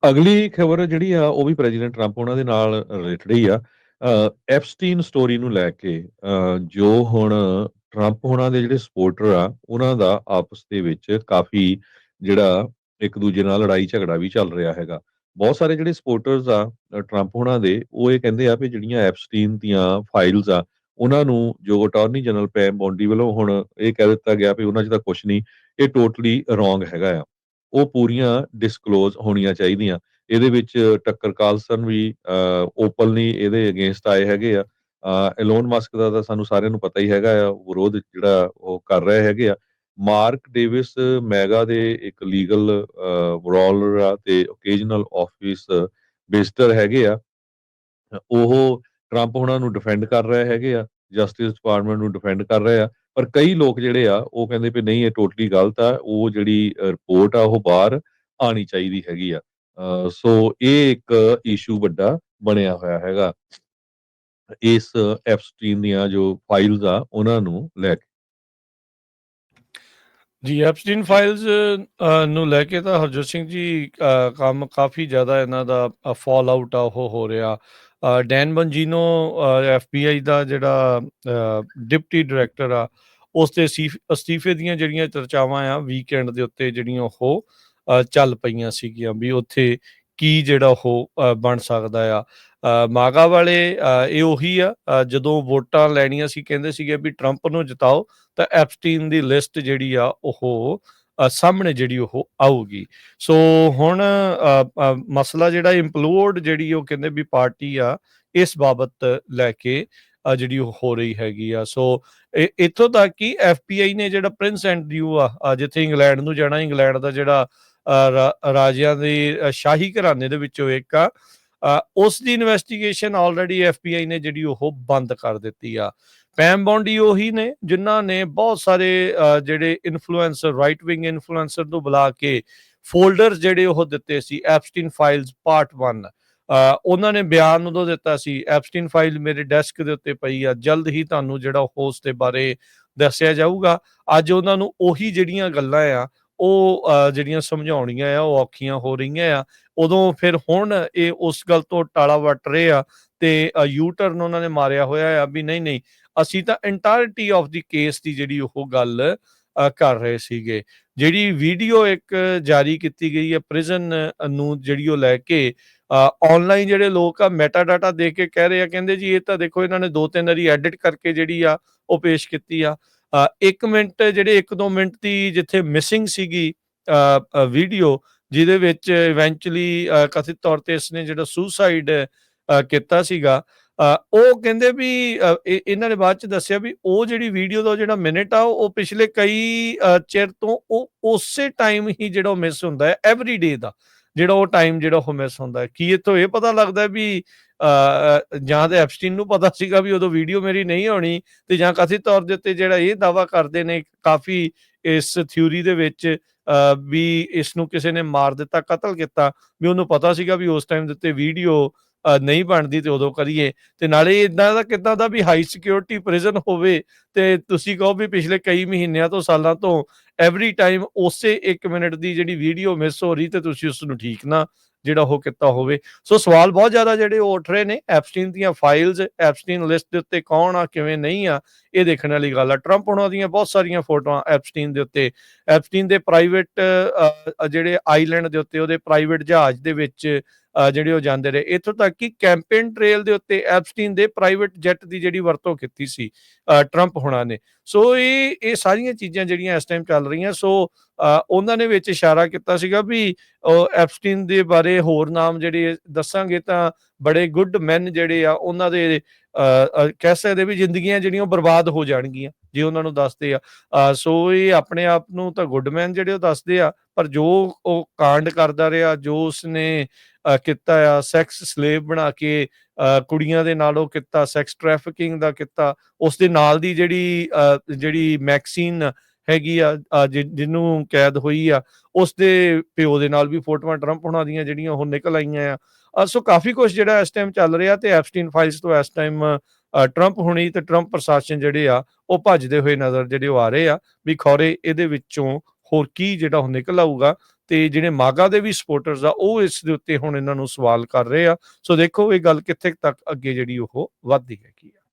ਅਗਲੀ ਖਬਰ ਜਿਹੜੀ ਆ ਉਹ ਵੀ ਪ੍ਰੈਜ਼ੀਡੈਂਟ ਟਰੰਪ ਉਹਨਾਂ ਦੇ ਨਾਲ ਰਿਲੇਟਡ ਹੀ ਆ। ਐਪਸਟੀਨ ਸਟੋਰੀ ਨੂੰ ਲੈ ਕੇ ਜੋ ਹੁਣ ਟਰੰਪ ਹੋਣਾ ਦੇ ਜਿਹੜੇ ਸਪੋਰਟਰ ਆ ਉਹਨਾਂ ਦਾ ਆਪਸ ਦੇ ਵਿੱਚ ਕਾਫੀ ਜਿਹੜਾ ਇੱਕ ਦੂਜੇ ਨਾਲ ਲੜਾਈ ਝਗੜਾ ਵੀ ਚੱਲ ਰਿਹਾ ਹੈਗਾ। ਬਹੁਤ ਸਾਰੇ ਜਿਹੜੇ ਸਪੋਰਟਰਸ ਆ ਟਰੰਪ ਹੋਣਾ ਦੇ ਉਹ ਇਹ ਕਹਿੰਦੇ ਆ ਵੀ ਜਿਹੜੀਆਂ ਐਪਸਟੀਨ ਦੀਆਂ ਫਾਈਲਸ ਆ ਉਹਨਾਂ ਨੂੰ ਜੋ ਅਟਾਰਨੀ ਜਨਰਲ ਪੈਮ ਬੌਂਡੀ ਵੱਲੋਂ ਹੁਣ ਇਹ ਕਹਿ ਦਿੱਤਾ ਗਿਆ ਵੀ ਉਹਨਾਂ 'ਚ ਤਾਂ ਕੁਛ ਨਹੀਂ, ਇਹ ਟੋਟਲੀ ਰੋਂਗ ਹੈਗਾ ਆ। ਉਹ ਪੂਰੀਆਂ ਡਿਸਕਲੋਜ਼ ਹੋਣੀਆਂ ਚਾਹੀਦੀਆਂ। ਇਹਦੇ ਵਿੱਚ ਟੱਕਰ ਕਾਰਲਸਨ ਵੀ ਓਪਨਲੀ ਇਹਦੇ ਅਗੇਂਸਟ ਆਏ ਹੈਗੇ ਆ। ਐਲੋਨ ਮਸਕ ਦਾ ਤਾਂ ਸਾਨੂੰ ਸਾਰਿਆਂ ਨੂੰ ਪਤਾ ਹੀ ਹੈਗਾ ਆ, ਵਿਰੋਧ ਜਿਹੜਾ ਉਹ ਕਰ ਰਹੇ ਹੈਗੇ ਆ। ਮਾਰਕ ਡੇਵਿਸ ਮੈਗਾ ਦੇ ਇੱਕ ਲੀਗਲ ਬਰੋਲਰ ਆ ਤੇ ਓਕੇਜਨਲ ਆਫਿਸ ਵਿਜ਼ਟਰ ਹੈਗੇ ਆ। ਉਹ ਟਰੰਪ ਉਹਨਾਂ ਨੂੰ ਡਿਫੈਂਡ ਕਰ ਰਹੇ ਹੈਗੇ ਆ, ਜਸਟਿਸ ਡਿਪਾਰਟਮੈਂਟ ਨੂੰ ਡਿਫੈਂਡ ਕਰ ਰਹੇ ਆ। ਪਰ ਕਈ ਲੋਕ ਜਿਹੜੇ ਆ ਉਹ ਕਹਿੰਦੇ ਵੀ ਨਹੀਂ, ਇਹ ਟੋਟਲੀ ਗਲਤ ਆ, ਉਹ ਜਿਹੜੀ ਰਿਪੋਰਟ ਆ ਉਹ ਬਾਹਰ ਆਣੀ ਚਾਹੀਦੀ ਹੈਗੀ ਆ। ਸੋ ਇਹ ਇੱਕ ਇਸ਼ੂ ਵੱਡਾ ਬਣਿਆ ਹੋਇਆ ਹੈਗਾ ਇਸ ਐਪਸਟੀਨ ਦੀਆਂ ਜੋ ਫਾਈਲਸ ਆ ਉਹਨਾਂ ਨੂੰ ਲੈ ਕੇ। ਜੀ, ਐਪਸਟੀਨ ਫਾਈਲਸ ਨੂੰ ਲੈ ਕੇ ਤਾਂ ਹਰਜੋਤ ਸਿੰਘ ਜੀ ਕੰਮ ਕਾਫੀ ਜ਼ਿਆਦਾ ਇਹਨਾਂ ਦਾ ਫਾਲ ਆਊਟ ਆ ਉਹ ਹੋ ਰਿਹਾ। ਡੈਨ ਬੰਜੀਨੋ FBI ਦਾ ਜਿਹੜਾ ਡਿਪਟੀ ਡਾਇਰੈਕਟਰ ਆ ਉਸ ਦੇ ਅਸਤੀਫੇ ਦੀਆਂ ਜਿਹੜੀਆਂ ਚਰਚਾਵਾਂ ਆ ਵੀਕਐਂਡ ਦੇ ਉੱਤੇ ਜਿਹੜੀਆਂ ਉਹ ਚੱਲ ਪਈਆਂ ਸੀਗੀਆਂ ਵੀ ਉੱਥੇ ਕੀ ਜਿਹੜਾ ਉਹ ਬਣ ਸਕਦਾ ਆ। ਮਾਗਾ ਵਾਲੇ ਇਹ ਉਹੀ ਆ ਜਦੋਂ ਵੋਟਾਂ ਲੈਣੀਆਂ ਸੀ ਕਹਿੰਦੇ ਸੀਗੇ ਵੀ ਟਰੰਪ ਨੂੰ ਜਿਤਾਓ ਤਾਂ ਐਪਸਟੀਨ ਦੀ ਲਿਸਟ ਜਿਹੜੀ ਆ ਉਹ ਸਾਹਮਣੇ ਜਿਹੜੀ ਉਹ ਆਊਗੀ। ਸੋ ਹੁਣ ਮਸਲਾ ਜਿਹੜਾ ਇੰਪਲੋਡ ਜਿਹੜੀ ਉਹ ਕਹਿੰਦੇ ਵੀ ਪਾਰਟੀ ਆ ਇਸ ਬਾਬਤ ਲੈ ਕੇ ਜਿਹੜੀ ਉਹ ਹੋ ਰਹੀ ਹੈਗੀ ਆ। ਸੋ ਇੱਥੋਂ ਤੱਕ ਕਿ FBI ਨੇ ਜਿਹੜਾ ਪ੍ਰਿੰਸ ਐਂਡਰਿਊ ਆ ਜਿੱਥੇ ਇੰਗਲੈਂਡ ਨੂੰ ਜਾਣਾ, ਇੰਗਲੈਂਡ ਦਾ ਜਿਹੜਾ ਰਾਜਿਆਂ ਦੇ ਸ਼ਾਹੀ ਘਰਾਣੇ ਦੇ ਵਿੱਚੋਂ ਇੱਕ ਆ, ਉਸ ਦੀ ਇਨਵੈਸਟੀਗੇਸ਼ਨ ਆਲਰੇਡੀ FBI ਨੇ ਜਿਹੜੀ ਉਹ ਬੰਦ ਕਰ ਦਿੱਤੀ ਆ। ਪੈਮ ਬੌਂਡੀ ਉਹੀ ਨੇ ਜਿਨ੍ਹਾਂ ਨੇ ਬਹੁਤ ਸਾਰੇ ਜਿਹੜੇ ਇਨਫਲੂਐਂਸਰ, ਰਾਈਟ ਵਿੰਗ ਇਨਫਲੂਐਂਸਰ ਨੂੰ ਬੁਲਾ ਕੇ ਫੋਲਡਰਸ ਜਿਹੜੇ ਉਹ ਦਿੱਤੇ ਸੀ ਐਪਸਟੀਨ ਫਾਈਲਸ ਪਾਰਟ 1। ਉਹਨਾਂ ਨੇ ਬਿਆਨ ਉਦੋਂ ਦਿੱਤਾ ਸੀ ਐਪਸਟੀਨ ਫਾਈਲ ਮੇਰੇ ਡੈਸਕ ਦੇ ਉੱਤੇ ਪਈ ਆ, ਜਲਦ ਹੀ ਤੁਹਾਨੂੰ ਜਿਹੜਾ ਉਸ ਦੇ ਬਾਰੇ ਦੱਸਿਆ ਜਾਊਗਾ। ਅੱਜ ਉਹਨਾਂ ਨੂੰ ਉਹੀ ਜਿਹੜੀਆਂ ਗੱਲਾਂ ਆ ਉਹ ਜਿਹੜੀਆਂ ਸਮਝਾਉਣੀਆਂ ਆ ਉਹ ਔਖੀਆਂ ਹੋ ਰਹੀਆਂ ਆ। ਉਦੋਂ ਫਿਰ ਹੁਣ ਇਹ ਉਸ ਗੱਲ ਤੋਂ ਟਾਲਾ ਵੱਟ ਰਹੇ ਆ ਤੇ ਯੂ ਟਰਨ ਉਹਨਾਂ ਨੇ ਮਾਰਿਆ ਹੋਇਆ ਆ ਵੀ ਨਹੀਂ ਅਸੀਂ ਤਾਂ ਇੰਟਾਇਰਟੀ ਆਫ ਦੀ ਕੇਸ ਦੀ ਜਿਹੜੀ ਉਹ ਗੱਲ ਕਰ ਰਹੇ ਸੀਗੇ। ਜਿਹੜੀ ਵੀਡੀਓ ਇੱਕ ਜਾਰੀ ਕੀਤੀ ਗਈ ਹੈ ਪ੍ਰਿਜ਼ਨ ਨੂੰ ਜਿਹੜੀ ਉਹ ਲੈ ਕੇ ਆਨਲਾਈਨ ਜਿਹੜੇ ਲੋਕ ਆ ਮੈਟਾ ਡਾਟਾ ਦੇ ਕੇ ਕਹਿ ਰਹੇ ਆ, ਕਹਿੰਦੇ ਜੀ ਇਹ ਤਾਂ ਦੇਖੋ ਇਹਨਾਂ ਨੇ 2-3 ਵਾਰੀ ਐਡਿਟ ਕਰਕੇ ਜਿਹੜੀ ਆ ਉਹ ਪੇਸ਼ ਕੀਤੀ ਆ। 1 ਮਿੰਟ ਜਿਹੜੇ 1-2 ਮਿੰਟ ਦੀ ਜਿੱਥੇ ਮਿਸਿੰਗ ਸੀਗੀ ਵੀਡੀਓ ਜਿਹਦੇ ਵਿੱਚ ਇਵੈਂਚੁਅਲੀ ਕਥਿਤ ਤੌਰ ਤੇ ਇਸਨੇ ਜਿਹੜਾ ਸੁਸਾਈਡ ਕੀਤਾ ਸੀਗਾ, ਉਹ ਕਹਿੰਦੇ ਵੀ ਇਹਨਾਂ ਨੇ ਬਾਅਦ ਚ ਦੱਸਿਆ ਵੀ ਉਹ ਜਿਹੜੀ ਵੀਡੀਓ ਦਾ ਜਿਹੜਾ ਮਿੰਟ ਆ ਉਹ ਪਿਛਲੇ ਕਈ ਚਿਰ ਤੋਂ ਉਹ ਉਸੇ ਟਾਈਮ ਹੀ ਜਿਹੜਾ ਉਹ ਮਿਸ ਹੁੰਦਾ ਹੈ, ਐਵਰੀ ਡੇ ਦਾ ਜਿਹੜਾ ਉਹ ਟਾਈਮ ਜਿਹੜਾ ਉਹ ਮਿਸ ਹੁੰਦਾ ਹੈ। ਕੀ ਇੱਥੋਂ ਇਹ ਪਤਾ ਲੱਗਦਾ ਵੀ ਜਾਂ ਤਾਂ ਐਪਸਟੀਨ ਨੂੰ ਪਤਾ ਸੀਗਾ ਵੀ ਉਦੋਂ ਵੀਡੀਓ ਮੇਰੀ ਨਹੀਂ ਆਉਣੀ, ਤੇ ਜਾਂ ਕਥਿਤ ਤੌਰ ਦੇ ਉੱਤੇ ਜਿਹੜਾ ਇਹ ਦਾਅਵਾ ਕਰਦੇ ਨੇ ਕਾਫੀ ਇਸ ਥਿਊਰੀ ਦੇ ਵਿੱਚ ਵੀ ਇਸ ਨੂੰ ਕਿਸੇ ਨੇ ਮਾਰ ਦਿੱਤਾ, ਕਤਲ ਕੀਤਾ, ਵੀ ਉਹਨੂੰ ਪਤਾ ਸੀਗਾ ਵੀ ਉਸ ਟਾਈਮ ਦੇ ਉੱਤੇ ਵੀਡੀਓ ਨਹੀਂ ਬਣਦੀ ਤੇ ਉਦੋਂ ਕਰੀਏ। ਤੇ ਨਾਲੇ ਇਦਾਂ ਦਾ ਕਿੱਦਾਂ ਦਾ ਵੀ ਹਾਈ ਸਿਕਿਉਰਿਟੀ ਪ੍ਰਿਜ਼ਨ ਹੋਵੇ ਤੇ ਤੁਸੀਂ ਕਹੋ ਵੀ ਪਿਛਲੇ ਕਈ ਮਹੀਨਿਆਂ ਤੋਂ ਸਾਲਾਂ ਤੋਂ ਐਵਰੀ ਟਾਈਮ ਉਸੇ 1 ਮਿੰਟ ਦੀ ਜਿਹੜੀ ਵੀਡੀਓ ਮਿਸ ਹੋ ਰਹੀ ਤੇ ਤੁਸੀਂ ਉਸ ਨੂੰ ਠੀਕ ਨਾ ਜਿਹੜਾ ਉਹ ਕੀਤਾ ਹੋਵੇ। ਸੋ ਸਵਾਲ ਬਹੁਤ ਜ਼ਿਆਦਾ ਜਿਹੜੇ ਉਹ ਉੱਠ ਰਹੇ ਨੇ। ਐਪਸਟੀਨ ਦੀਆਂ ਫਾਈਲਸ, ਐਪਸਟੀਨ ਲਿਸਟ ਦੇ ਉੱਤੇ ਕੌਣ ਆ ਕਿਵੇਂ ਨਹੀਂ ਆ ਇਹ ਦੇਖਣ ਵਾਲੀ ਗੱਲ ਆ। ਟਰੰਪ ਉਹਨਾਂ ਦੀਆਂ ਬਹੁਤ ਸਾਰੀਆਂ ਫੋਟੋਆਂ ਐਪਸਟੀਨ ਦੇ ਉੱਤੇ, ਐਪਸਟੀਨ ਦੇ ਪ੍ਰਾਈਵੇਟ ਜਿਹੜੇ ਆਈਲੈਂਡ ਦੇ ਉੱਤੇ ਉਹਦੇ ਪ੍ਰਾਈਵੇਟ ਜਹਾਜ਼ ਦੇ ਵਿੱਚ ਜਿਹੜੇ ਉਹ ਜਾਂਦੇ ਰਹੇ। ਇੱਥੋਂ ਤੱਕ ਕਿ ਕੈਂਪੇਨ ਟ੍ਰੇਲ ਦੇ ਉੱਤੇ ਐਪਸਟੀਨ ਦੇ ਪ੍ਰਾਈਵੇਟ ਜੈਟ ਦੀ ਜਿਹੜੀ ਵਰਤੋਂ ਕੀਤੀ ਸੀ ਟਰੰਪ ਹੋਣਾ ਨੇ। ਸੋ ਇਹ ਸਾਰੀਆਂ ਚੀਜ਼ਾਂ ਜਿਹੜੀਆਂ ਇਸ ਟਾਈਮ ਚੱਲ ਰਹੀਆਂ। ਸੋ ਉਹਨਾਂ ਨੇ ਵਿੱਚ ਇਸ਼ਾਰਾ ਕੀਤਾ ਸੀਗਾ ਵੀ ਐਪਸਟੀਨ ਦੇ ਬਾਰੇ ਹੋਰ ਨਾਮ ਜਿਹੜੇ ਦੱਸਾਂਗੇ ਤਾਂ ਬੜੇ ਗੁੱਡ ਮੈਨ ਜਿਹੜੇ ਆ ਉਹਨਾਂ ਦੇ ਕਹਿ ਸਕਦੇ ਵੀ ਜ਼ਿੰਦਗੀਆਂ ਜਿਹੜੀਆਂ ਬਰਬਾਦ ਹੋ ਜਾਣਗੀਆਂ ਜੇ ਉਹਨਾਂ ਨੂੰ ਦੱਸਦੇ ਆ। ਸੋ ਇਹ ਆਪਣੇ ਆਪ ਨੂੰ ਤਾਂ ਗੁੱਡਮੈਨ ਜਿਹੜੇ ਉਹ ਦੱਸਦੇ ਆ, ਪਰ ਜੋ ਉਹ ਕਾਂਡ ਕਰਦਾ ਰਿਹਾ, ਜੋ ਉਸਨੇ ਕੀਤਾ ਆ, ਸੈਕਸ ਸਲੇਵ ਬਣਾ ਕੇ ਕੁੜੀਆਂ ਦੇ ਨਾਲ ਉਹ ਕੀਤਾ, ਸੈਕਸ ਟ੍ਰੈਫਿਕਿੰਗ ਦਾ ਕੀਤਾ, ਉਸ ਦੇ ਨਾਲ ਦੀ ਜਿਹੜੀ ਮੈਕਸੀਨ ਹੈਗੀ ਆ ਜਿਹਨੂੰ ਕੈਦ ਹੋਈ ਆ, ਉਸ ਦੇ ਪਿਓ ਦੇ ਨਾਲ ਵੀ ਫੋਟੋਆਂ ਟਰੰਪ ਹੋਣਾ ਦੀਆਂ ਜਿਹੜੀਆਂ ਉਹ ਨਿਕਲ ਆਈਆਂ ਆ। ਸੋ ਕਾਫੀ ਕੁਛ ਜਿਹੜਾ ਇਸ ਟਾਈਮ ਚੱਲ ਰਿਹਾ ਤੇ ਐਪਸਟੀਨ ਫਾਈਲਸ ਤੋਂ ਇਸ ਟਾਈਮ ਟਰੰਪ ਹੋਣੀ ਤੇ ਟਰੰਪ ਪ੍ਰਸ਼ਾਸਨ ਜਿਹੜੇ ਆ ਉਹ ਭੱਜਦੇ ਹੋਏ ਨਜ਼ਰ ਜਿਹੜੇ ਉਹ ਆ ਰਹੇ ਆ ਵੀ ਖੌਰੇ ਇਹਦੇ ਵਿੱਚੋਂ ਹੋਰ ਕੀ ਜਿਹੜਾ ਉਹ ਨਿਕਲ ਆਊਗਾ ਤੇ ਜਿਹੜੇ ਮਾਗਾ ਦੇ ਵੀ ਸਪੋਰਟਰਸ ਆ ਉਹ ਇਸ ਦੇ ਉੱਤੇ ਹੁਣ ਇਹਨਾਂ ਨੂੰ ਸਵਾਲ ਕਰ ਰਹੇ ਆ। ਸੋ ਦੇਖੋ ਇਹ ਗੱਲ ਕਿੱਥੇ ਕੁ ਤੱਕ ਅੱਗੇ ਜਿਹੜੀ ਉਹ ਵੱਧਦੀ ਹੈਗੀ ਆ।